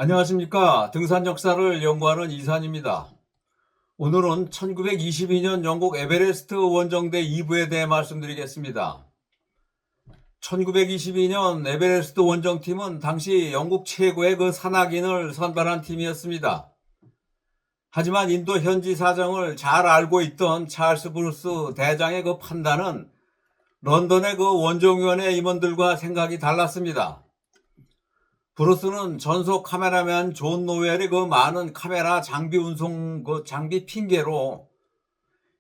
안녕하십니까. 등산 역사를 연구하는 이산입니다. 오늘은 1922년 영국 에베레스트 원정대 2부에 대해 말씀드리겠습니다. 1922년 에베레스트 원정팀은 당시 영국 최고의 산악인을 선발한 팀이었습니다. 하지만 인도 현지 사정을 잘 알고 있던 찰스 브루스 대장의 판단은 런던의 원정위원회 임원들과 생각이 달랐습니다. 브루스는 전속 카메라맨 존 노웰의 많은 카메라 장비 운송 장비 핑계로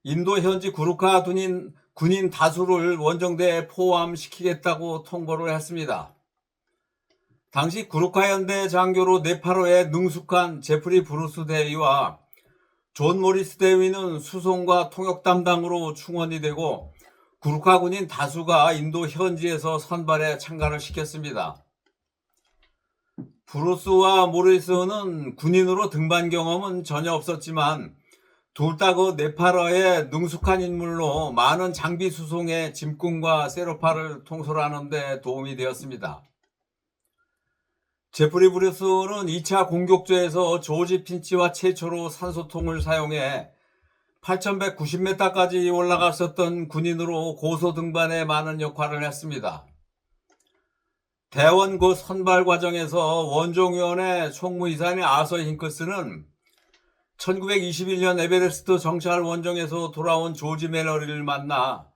인도 현지 구르카 군인 다수를 원정대에 포함시키겠다고 통보를 했습니다. 당시 구르카 연대 장교로 네팔어에 능숙한 제프리 브루스 대위와 존 모리스 대위는 수송과 통역 담당으로 충원이 되고 구르카 군인 다수가 인도 현지에서 선발에 참가를 시켰습니다. 브루스와 모리스는 군인으로 등반 경험은 전혀 없었지만 둘 다 네팔어의 능숙한 인물로 많은 장비 수송에 짐꾼과 세로파를 통솔하는 데 도움이 되었습니다. 제프리 브루스는 2차 공격조에서 조지 핀치와 최초로 산소통을 사용해 8,190m까지 올라갔었던 군인으로 고소 등반에 많은 역할을 했습니다. 대원 선발 과정에서 원종위원회 총무이사인 아서 힌크스는 1921년 에베레스트 정찰 원정에서 돌아온 조지 멜러리를 만나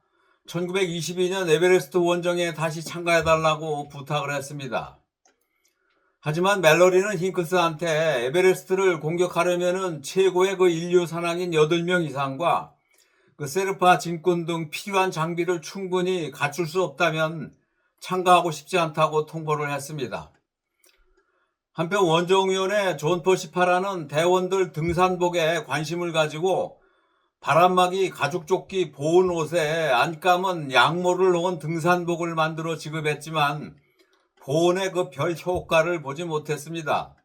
1922년 에베레스트 원정에 다시 참가해달라고 부탁을 했습니다. 하지만 멜러리는 힌크스한테 에베레스트를 공격하려면 최고의 인류 산악인 8명 이상과 세르파 짐꾼 등 필요한 장비를 충분히 갖출 수 없다면 참가하고 싶지 않다고 통보를 했습니다. 한편 원정위원회 존 퍼시파라는 대원들 등산복에 관심을 가지고 바람막이, 가죽조끼, 보온 옷에 안감은 양모를 넣은 등산복을 만들어 지급했지만 보온의 별 효과를 보지 못했습니다.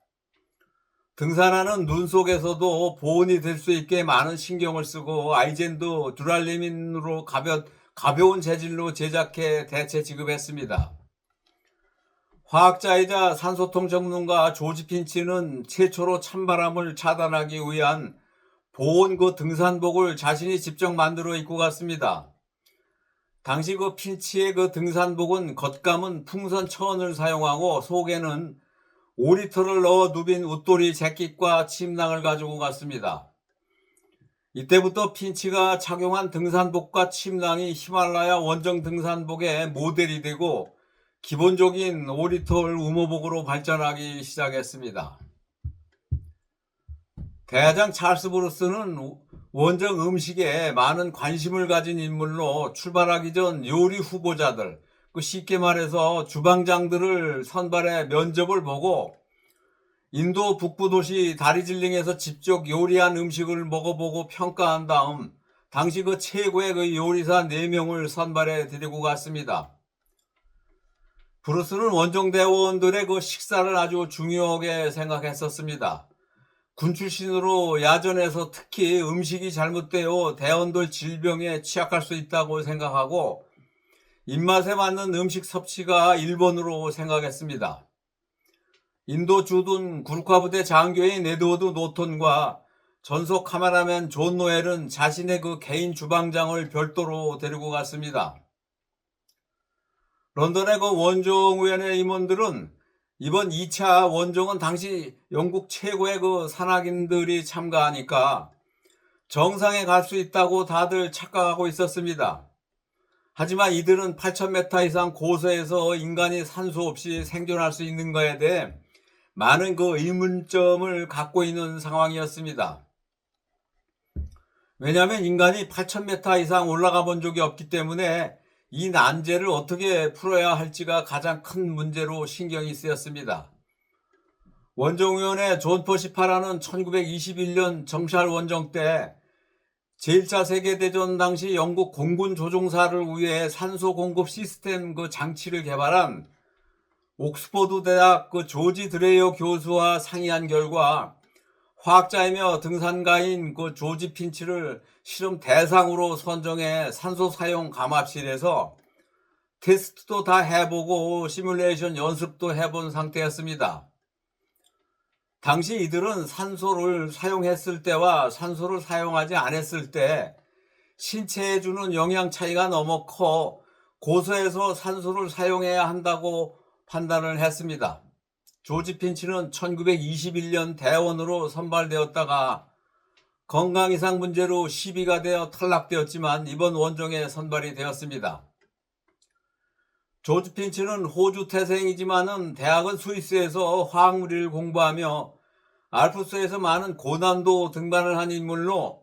등산하는 눈 속에서도 보온이 될 수 있게 많은 신경을 쓰고 아이젠드 듀랄리민으로 가벼운 재질로 제작해 대체 지급했습니다. 화학자이자 산소통 전문가 조지 핀치는 최초로 찬바람을 차단하기 위한 보온 등산복을 자신이 직접 만들어 입고 갔습니다. 당시 핀치의 등산복은 겉감은 풍선 천을 사용하고 속에는 5리터를 넣어 누빈 웃돌이 재킷과 침낭을 가지고 갔습니다. 이때부터 핀치가 착용한 등산복과 침낭이 히말라야 원정 등산복의 모델이 되고 기본적인 5리터 우모복으로 발전하기 시작했습니다. 대장 찰스 브루스는 원정 음식에 많은 관심을 가진 인물로 출발하기 전 요리 후보자들, 쉽게 말해서 주방장들을 선발해 면접을 보고 인도 북부 도시 다리질링에서 직접 요리한 음식을 먹어보고 평가한 다음 당시 최고의 요리사 4명을 선발해 데리고 갔습니다. 브루스는 원정대원들의 식사를 아주 중요하게 생각했었습니다. 군 출신으로 야전에서 특히 음식이 잘못되어 대원들 질병에 취약할 수 있다고 생각하고 입맛에 맞는 음식 섭취가 1번으로 생각했습니다. 인도 주둔 구르카 부대 장교인 에드워드 노턴과 전속 카메라맨 존 노엘은 자신의 개인 주방장을 별도로 데리고 갔습니다. 런던의 원정위원회 임원들은 이번 2차 원정은 당시 영국 최고의 산악인들이 참가하니까 정상에 갈 수 있다고 다들 착각하고 있었습니다. 하지만 이들은 8,000m 이상 고서에서 인간이 산소 없이 생존할 수 있는 것에 대해 많은 의문점을 갖고 있는 상황이었습니다. 왜냐하면 인간이 8,000m 이상 올라가 본 적이 없기 때문에 이 난제를 어떻게 풀어야 할지가 가장 큰 문제로 신경이 쓰였습니다. 원정위원회 존 퍼시파라는 1921년 정찰 원정 때 제1차 세계대전 당시 영국 공군 조종사를 위해 산소 공급 시스템 장치를 개발한 옥스퍼드 대학 조지 드레이어 교수와 상의한 결과 화학자이며 등산가인 조지 핀치를 실험 대상으로 선정해 산소 사용 감압실에서 테스트도 다 해보고 시뮬레이션 연습도 해본 상태였습니다. 당시 이들은 산소를 사용했을 때와 산소를 사용하지 않았을 때 신체에 주는 영향 차이가 너무 커 고소해서 산소를 사용해야 한다고 판단을 했습니다. 조지 핀치는 1921년 대원으로 선발되었다가 건강 이상 문제로 시비가 되어 탈락되었지만 이번 원정에 선발이 되었습니다. 조지 핀치는 호주 태생이지만은 대학은 스위스에서 화학물리를 공부하며 알프스에서 많은 고난도 등반을 한 인물로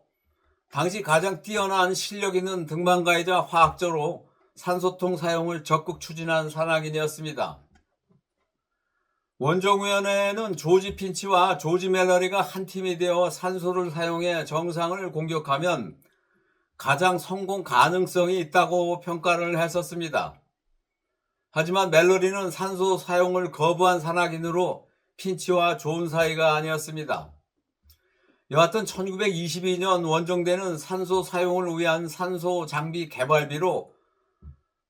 당시 가장 뛰어난 실력 있는 등반가이자 화학자로 산소통 사용을 적극 추진한 산악인이었습니다. 원정위원회는 조지 핀치와 조지 멜러리가 한 팀이 되어 산소를 사용해 정상을 공격하면 가장 성공 가능성이 있다고 평가를 했었습니다. 하지만 멜러리는 산소 사용을 거부한 산악인으로 핀치와 좋은 사이가 아니었습니다. 여하튼 1922년 원정대는 산소 사용을 위한 산소 장비 개발비로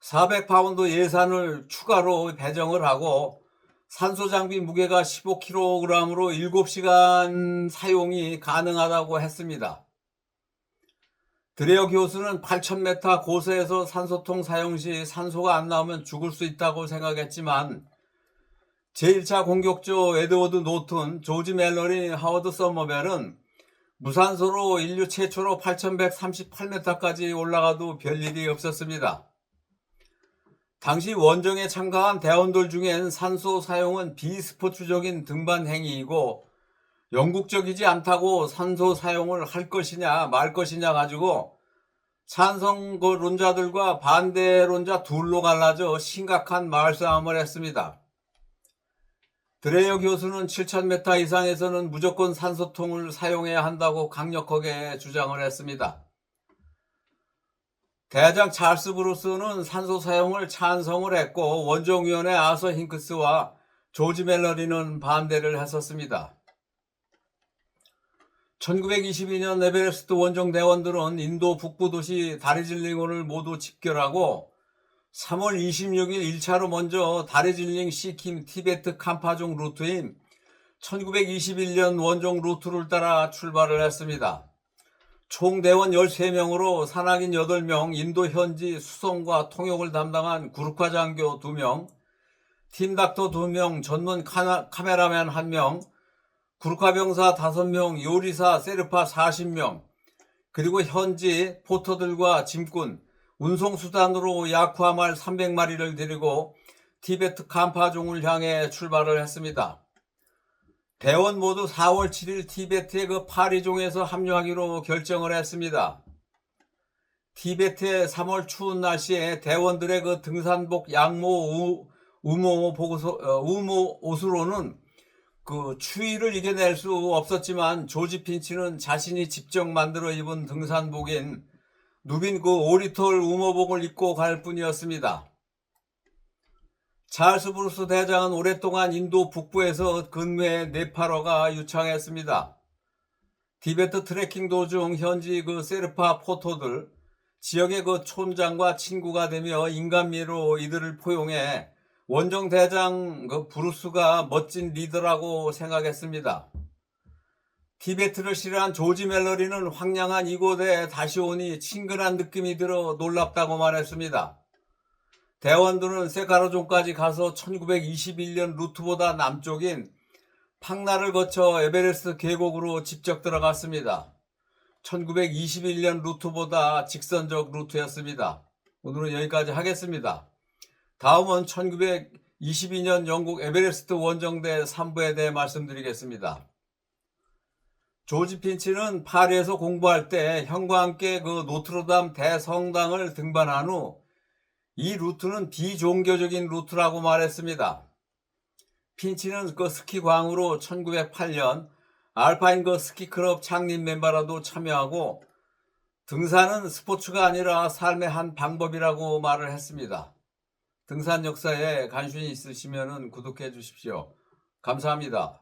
400파운드 예산을 추가로 배정을 하고 산소 장비 무게가 15kg으로 7시간 사용이 가능하다고 했습니다. 드레어 교수는 8,000m 고서에서 산소통 사용 시 산소가 안 나오면 죽을 수 있다고 생각했지만 제1차 공격조 에드워드 노튼, 조지 멜러리, 하워드 서머벨은 무산소로 인류 최초로 8,138m까지 올라가도 별일이 없었습니다. 당시 원정에 참가한 대원들 중엔 산소 사용은 비스포츠적인 등반 행위이고 영국적이지 않다고 산소 사용을 할 것이냐 말 것이냐 가지고 찬성론자들과 반대론자 둘로 갈라져 심각한 말싸움을 했습니다. 드레이어 교수는 7,000m 이상에서는 무조건 산소통을 사용해야 한다고 강력하게 주장을 했습니다. 대장 찰스 브루스는 산소 사용을 찬성을 했고 원정위원회 아서 힌크스와 조지 멜러리는 반대를 했었습니다. 1922년 에베레스트 원정 대원들은 인도 북부 도시 다르질링을 모두 집결하고 3월 26일 1차로 먼저 다르질링, 시킴, 티베트, 캄파종 루트인 1921년 원정 루트를 따라 출발을 했습니다. 총 대원 13명으로 산악인 8명, 인도 현지 수송과 통역을 담당한 구르카 장교 2명, 팀닥터 2명, 전문 카메라맨 1명, 구르카 병사 5명, 요리사, 세르파 40명, 그리고 현지 포터들과 짐꾼, 운송수단으로 야쿠아말 300마리를 데리고 티베트 캄파종을 향해 출발을 했습니다. 대원 모두 4월 7일 티베트의 파리종에서 합류하기로 결정을 했습니다. 티베트의 3월 추운 날씨에 대원들의 등산복 양모 우모 옷으로는 추위를 이겨낼 수 없었지만 조지 핀치는 자신이 직접 만들어 입은 등산복인 누빈 오리털 우모복을 입고 갈 뿐이었습니다. 찰스 브루스 대장은 오랫동안 인도 북부에서 근무해 네팔어가 유창했습니다. 티베트 트레킹 도중 현지 세르파 포토들, 지역의 촌장과 친구가 되며 인간미로 이들을 포용해 원정 대장 브루스가 멋진 리더라고 생각했습니다. 티베트를 싫어한 조지 멜러리는 황량한 이곳에 다시 오니 친근한 느낌이 들어 놀랍다고 말했습니다. 대원들은 세카르종까지 가서 1921년 루트보다 남쪽인 팡나를 거쳐 에베레스트 계곡으로 직접 들어갔습니다. 1921년 루트보다 직선적 루트였습니다. 오늘은 여기까지 하겠습니다. 다음은 1922년 영국 에베레스트 원정대 3부에 대해 말씀드리겠습니다. 조지 핀치는 파리에서 공부할 때 형과 함께 노트르담 대성당을 등반한 후 이 루트는 비종교적인 루트라고 말했습니다. 핀치는 스키광으로 1908년 알파인 스키클럽 창립 멤버라도 참여하고 등산은 스포츠가 아니라 삶의 한 방법이라고 말을 했습니다. 등산 역사에 관심이 있으시면 구독해 주십시오. 감사합니다.